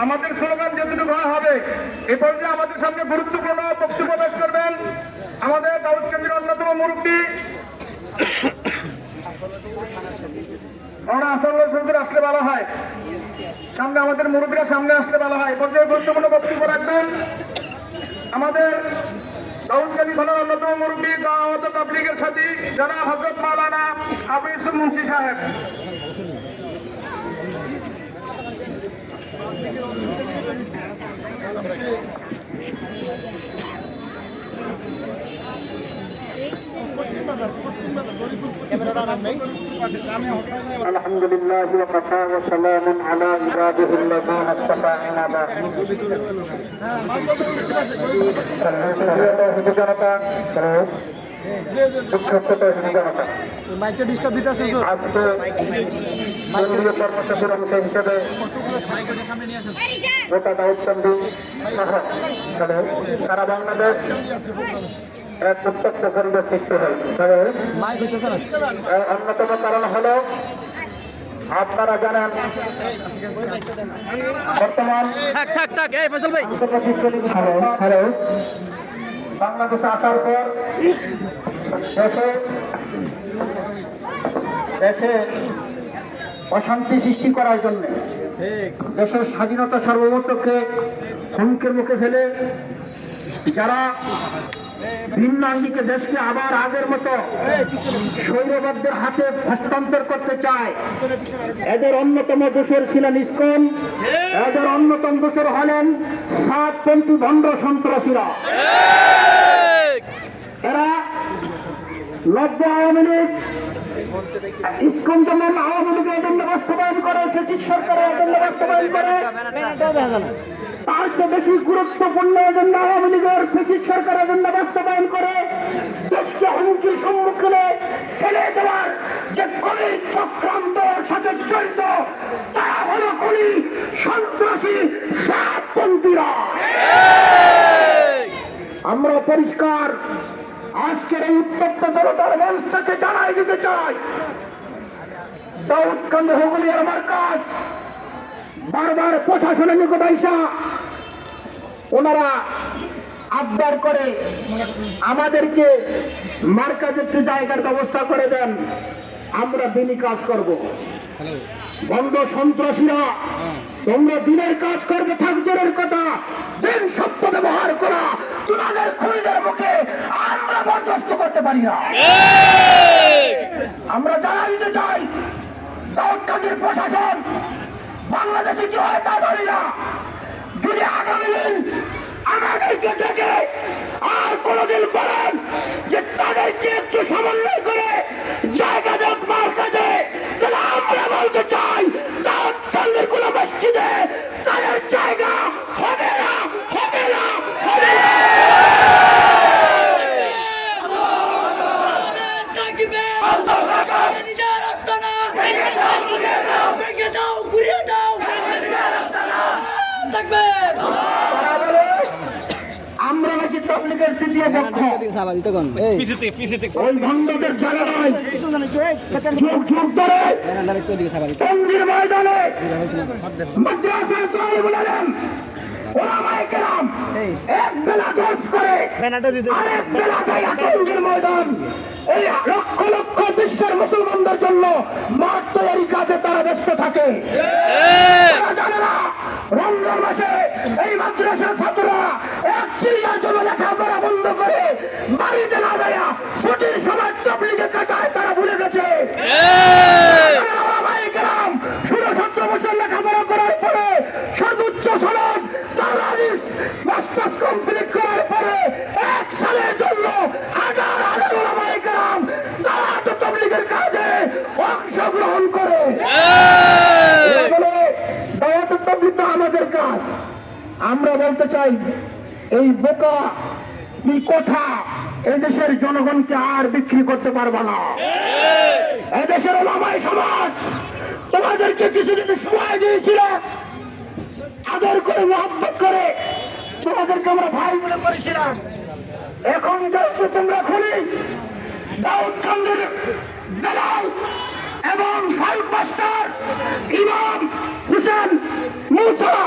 আমাদের স্লোগান যেটুকু হবে এ পর্যায়ে আমাদের সামনে গুরুত্বপূর্ণ বক্তব্য পেশ করবেন আমাদের দাউদকান্দির অন্যতম মুরব্বী আসলে ভালো হয়, সামনে আমাদের মুরব্বীরা সামনে আসলে ভালো হয়। পর্যায়ে গুরুত্বপূর্ণ বক্তব্য রাখবেন আমাদের দাউদকান্দি থানার অন্যতম মুরব্বী দাওয়াত তাবলীগের সাথী জনাব হযরত মাওলানা আবু ইউসুফ মুন্সি সাহেব। আলহামদুলিল্লাহ ওয়া কাফা ওয়া সালামুন আলা ইবাদিহিল্লাযিনা ইসতাফা ইবাদা। মাইকে ডিস্টার্ব দিতেছে আজকে কেন্দ্রীয় কর্মসূচির অংশ হিসেবে গোটা দাউদকান্দি সহ সারা বাংলাদেশ এক উত্তপ্ত পরিবেশ সৃষ্টি হয়। অন্যতম কারণ হলো আপনারা জানেন বর্তমান হ্যালো বাংলাদেশে আসার পর দেশে অশান্তি সৃষ্টি করার জন্য দেশের স্বাধীনতা সার্বভৌমত্বকে হুমকির মুখে ফেলে যারা ভিন্ন আঙ্গিকে দেশকে আবার আগের মতো স্বৈরবাদদের হাতে হস্তান্তর করতে চায়, এদের অন্যতম দোষর ছিলেন ইসকন, এদের অন্যতম দোষর হলেন সাতপন্থী ভণ্ড সন্ত্রাসীরা। এরা নব্য আওয়ামী লীগ ইসকন যেমন আওয়ামী লীগের এজেন্ডা বাস্তবায়ন করে, ফ্যাসিস্ট সরকারের এজেন্ডা বাস্তবায়ন করে, তার চেয়ে বেশি গুরুত্বপূর্ণ এজেন্ডা আওয়ামী লীগের ফ্যাসিস্ট সরকার এজেন্ডা বাস্তবায়ন করে দেশকে হুমকির সম্মুখীনে ফেলে দেওয়ার যে কলি চক্রান্তর সাথে জড়িত তারা হলো কলি সন্ত্রাসী সাতপন্থীরা। আমরা পরিষ্কার আজকের এই উত্তপ্ত জনতার মঞ্চ থেকে জানাই দিতে চাই, দাউদকান্দি হুগলিয়ার মার্কাজ বারবার প্রশাসনের নিকট আইসা ওনারা আবদার করে আমাদেরকে মার্কাজে একটু জায়গার ব্যবস্থা করে দেন, আমরা দিনই কাজ করব। বন্ধ সন্ত্রাসীরা তোমরা দিনের কাজ করবে থাকজের কথা, দিন সত্য ব্যবহার করা তোমাদের খুনিদের মুখে আমরা বরদাস্ত করতে পারি না। আমরা জানাই দিতে চাই দাউদকান্দির প্রশাসন বাংলাদেশে কি হয় তা জানি না, যদি আগামী দিন আমাদেরকে দেখে আর কোনদিন বলেন যে তাদেরকে একটু সমন্বয় করে জায়গা দেখ মার্কাজে, তাহলে আমরা বলতে চাই দাউদকান্দির কোন মসজিদে তাদের জায়গা হবে না, হবে না, হবে না। আমরা নাকি তাবলীগের তৃতীয় পক্ষ, ওই ভণ্ডদের জায়গা নয়। যুগ যুগ ধরে টঙ্গীর ময়দানে মাদ্রাসার তালিবুল ইলম ওলামায়ে কেরাম এক বেলা দর্শ করে আরেক বেলা যায় টঙ্গীর ময়দান, এই লক্ষ লক্ষ বিশ্বের মুসলমানদের জন্য মাঠ তৈরি কাজে তারা ব্যস্ত থাকে। জানে না রমজান মাসে এই মাদ্রাসার ছাত্ররা এক চিল্লার জন্য লেখাপড়া বন্ধ করে বাড়িতে না যায় ছুটির সময় তাবলীগের কাটায় তারা ভুলে গেছে। 16-17 বছর লেখাপড়া করার পরে সর্বোচ্চ সনদ মাস্টার্স কমপ্লিট করার পরে 1 সালের জন্য হাজার হাজার ওলামায়ে কেরাম তারা তো তাবলীগের কাজে অংশগ্রহণ করে। দাওয়াত তাবলীগ তো আমাদের কাজ। আমরা বলতে চাই এই বোকা তুমি কথা এদেশের জনগণকে আর বিক্রি করতে পারবা না। এদেশের ওলামায়ে সমাজ তোমাদেরকে কিছুদিন সময় দিয়েছিল, আদর করে মহব্বত করে তোমাদেরকে আমরা ভাই মনে করেছিলাম। এখন যেহেতু তোমরা খুনি দাউদকান্দির বেলাল এবং ফারুক মাস্টার ইমাম হুসেন মুসা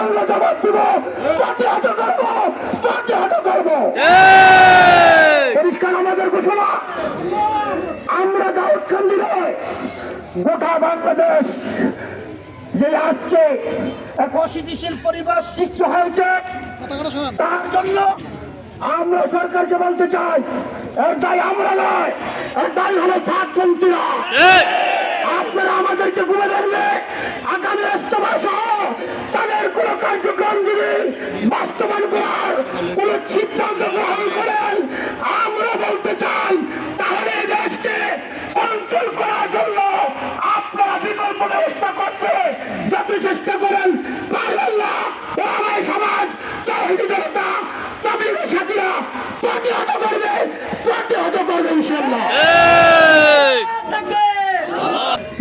আমরা জবাব দিব, প্রতিহত করবো, প্রতিহত করবো। পরিষ্কার আমাদের ঘোষণা, আমরা দাউদকান্দিতে গোটা বাংলাদেশ যে আজকে এক অস্থিতিশীল পরিবেশ সৃষ্টি হয়েছে, তার জন্য আমরা সরকারকে বলতে চাই, এর দায় আমরা নয়, এর দায় হলো ছাত্রপন্থীরা। আপনারা আমাদেরকে ঘুরে ধরলে আগামী ইস্তফা সহ তাদের কোন কার্যক্রম যদি বাস্তবায়ন করার কোন সিদ্ধান্ত গ্রহণ করেন, আমরা বলতে চাই তাহলে দেশকে কন্ট্রোল করার জন্য আপনারা বিকল্প ব্যবস্থা করতে যাতে চেষ্টা করেন, পারবেন না। আমার সমাজ তাওহীদি জনতা তাবলীগের সাথীরা প্রতিহত করবে, প্রতিহত করবে ইনশাআল্লাহ।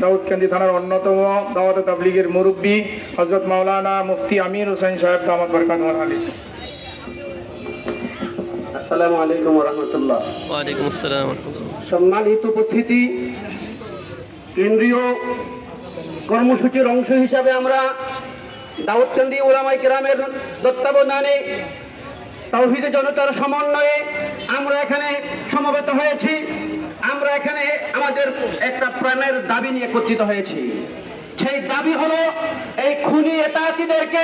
দাউদকান্দি থানার অন্যতম দাওয়াত তাবলীগের মুরব্বী হযরত মাওলানা মুফতি আমির হোসেন সাহেব দামাত বরকাতুহু আলী। আসসালামু আলাইকুম ওয়া রাহমাতুল্লাহ। ওয়া আলাইকুম আসসালাম ওয়া রাহমাতুল্লাহ। সম্মানিত উপস্থিতি, কেন্দ্রীয় কর্মসূচির অংশ হিসাবে আমরা দাউদকান্দি উলামায়ে কেরামের তত্ত্বাবধানে তাওহীদি জনতার সমন্বয়ে আমরা এখানে সমবেত হয়েছি। আমরা এখানে আমাদের একটা প্রাণের দাবি নিয়ে একত্রিত হয়েছি। সেই দাবি হলো এই খুনি এতাতিদেরকে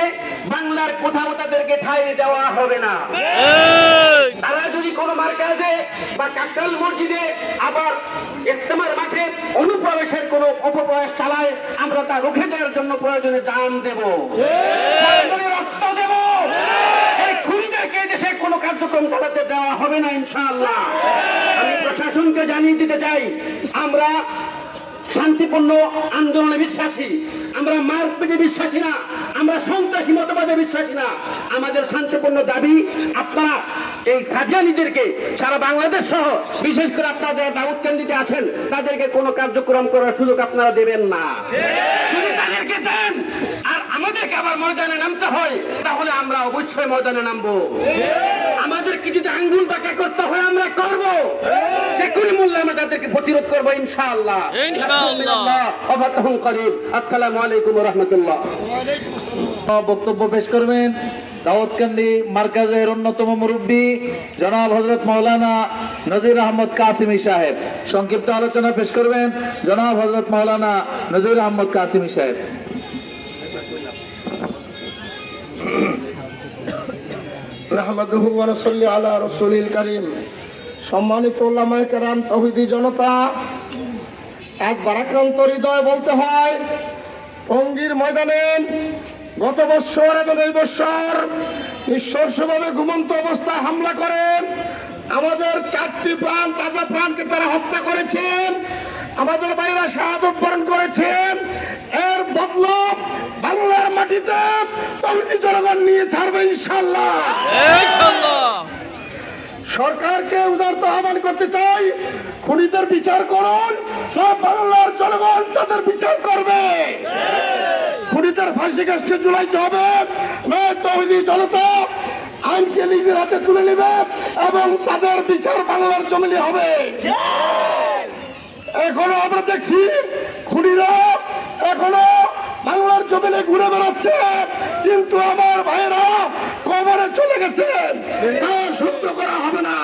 বাংলার কোথাও তাদেরকে ঠাঁই দেওয়া হবে না। তারা যদি কোনো মার্কাজে বা কাকরাইল মসজিদে আবার ইজতেমার মাঠে অনুপ্রবেশের কোনো অপপ্রয়াস চালায়, আমরা তা রুখে দেওয়ার জন্য প্রয়োজনে জান দেব, প্রয়োজনে রক্ত দেব। এই খুনিদেরকে দেশে কোনো কার্যক্রম চালাতে দেওয়া হবে না ইনশাআল্লাহ। আমি প্রশাসনকে জানিয়ে দিতে চাই, আমরা শান্তিপূর্ণ আন্দোলনে বিশ্বাসী, আমরা মারপিটে বিশ্বাসী না, আমরা সন্ত্রাসী মতবাদে বিশ্বাসী না। আমাদের শান্তিপূর্ণ দাবি, আপনারা এই কাদিয়ানীদেরকে সারা বাংলাদেশ সহ বিশেষ করে আপনারা যারা দাউদকান্দিতে আছেন তাদেরকে কোনো কার্যক্রম করার সুযোগ আপনারা দেবেন না। যদি তাদেরকে দেন আর আমাদেরকে আবার ময়দানে নামতে হয়, তাহলে আমরা অবশ্যই ময়দানে নামবো। আমাদেরকে যদি আঙ্গুল বাঁকা করতে হয় আমরা করব, যে কোনো মূল্যে আমরা তাদেরকে প্রতিরোধ করবো ইনশাআল্লাহ। আসসালামু আলাইকুম ওয়া রাহমাতুল্লাহ। বক্তব্য পেশ করবেন দাউদকান্দি মার্কাজের অন্যতম মুরব্বী জনাব হযরত মাওলানা নজির আহমদ কাসিমি সাহেব। সংক্ষিপ্ত আলোচনা পেশ করবেন জনাব হযরত মাওলানা নজির আহমদ কাসিমি সাহেব। নাহমাদুহু ওয়া নুসাল্লি আলা রাসূলিল কারীম। সম্মানিত উলামায়ে কেরাম, তাওহীদি জনতা, এক ভারাক্রান্ত হৃদয় বলতে হয়, টঙ্গীর ময়দানে গত বছর এবং এই বছর নৃশংসভাবে ঘুমন্ত অবস্থায় হামলা করে আমাদের 4টি প্রাণ, তাজা প্রাণকে তারা হত্যা করেছেন, আমাদের ভাইরা শাহাদত বরণ করেছেন। এর বদলা বাংলার মাটিতে তাওহীদি জনগণ নিয়ে ছাড়বে ইনশাআল্লাহ। সরকারকে উদারত আহ্বান করতে চাই, খুনিদের বিচার করুন, সব বাংলার জনগণ তাদের বিচার করবে। খুনিদের ফাঁসি কাস্টে ঝুলাইতে হবে, নয় তাওহীদি জনতা আইনকে নিজের হাতে তুলে নেবে এবং তাদের বিচার বাংলার জমিনে হবে। এখনো আমরা দেখছি খুনিরা এখনো বাংলার জমিনে ঘুরে বেড়াচ্ছে, কিন্তু আমার ভাইয়েরা কবরে চলে গেছেন, সহ্য করা হবে না।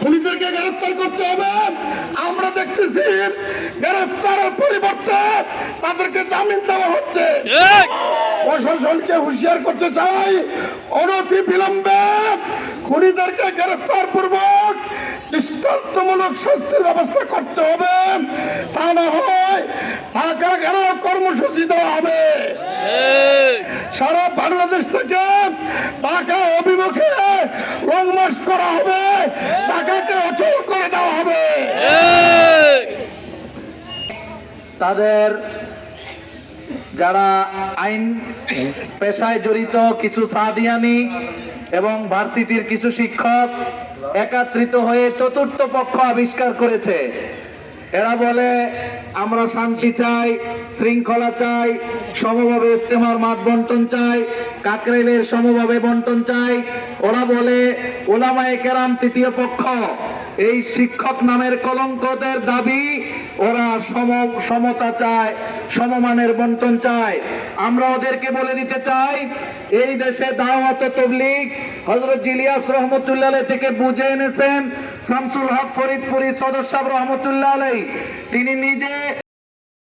খুনিদেরকে গ্রেফতার করতে হবে। আমরা দেখতেছি গ্রেফতারের পরিবর্তে তাদেরকে জামিন দেওয়া হচ্ছে। প্রশাসনকে হুঁশিয়ার করতে চাই, অনতি বিলম্বে খুনিদেরকে গ্রেফতার পূর্বক দৃষ্টান্তমূলক শাস্তির ব্যবস্থা করতে হবে। তা না হয় ঢাকা ঘেরাও কর্মসূচি দেওয়া হবে। সারা বাংলাদেশ থেকে ঢাকা অভিমুখে লং মার্চ করা হবে, ঢাকাকে অচল করে দেওয়া হবে। তাদের যারা আইন পেশায় জড়িত কিছু সাদিয়ানি এবং ভার্সিটির কিছু শিক্ষক একত্রিত হয়ে চতুর্থ পক্ষ আবিষ্কার করেছে। এরা বলে আমরা শান্তি চাই, শৃঙ্খলা চাই, সমভাবে ইজতেমার মাঠ বন্টন চাই, কাকরাইলের সমভাবে বন্টন চাই। ওরা বলে উলামায়ে কেরাম তৃতীয় পক্ষ। এই শিক্ষক নামের কলঙ্কদের দাবি ওরা সমতা চায়, সমমানের বন্টন চায়। আমরা ওদেরকে বলে দিতে চাই, এই দেশে দাওয়াত ও তাবলীগ হযরত ইলিয়াস রহমতুল্লাহ আলাইহি থেকে বুঝে এনেছেন শামসুল হক ফরিদপুরি সদর সাহেব রহমতুল্লাহ আলাইহি। তিনি নিজে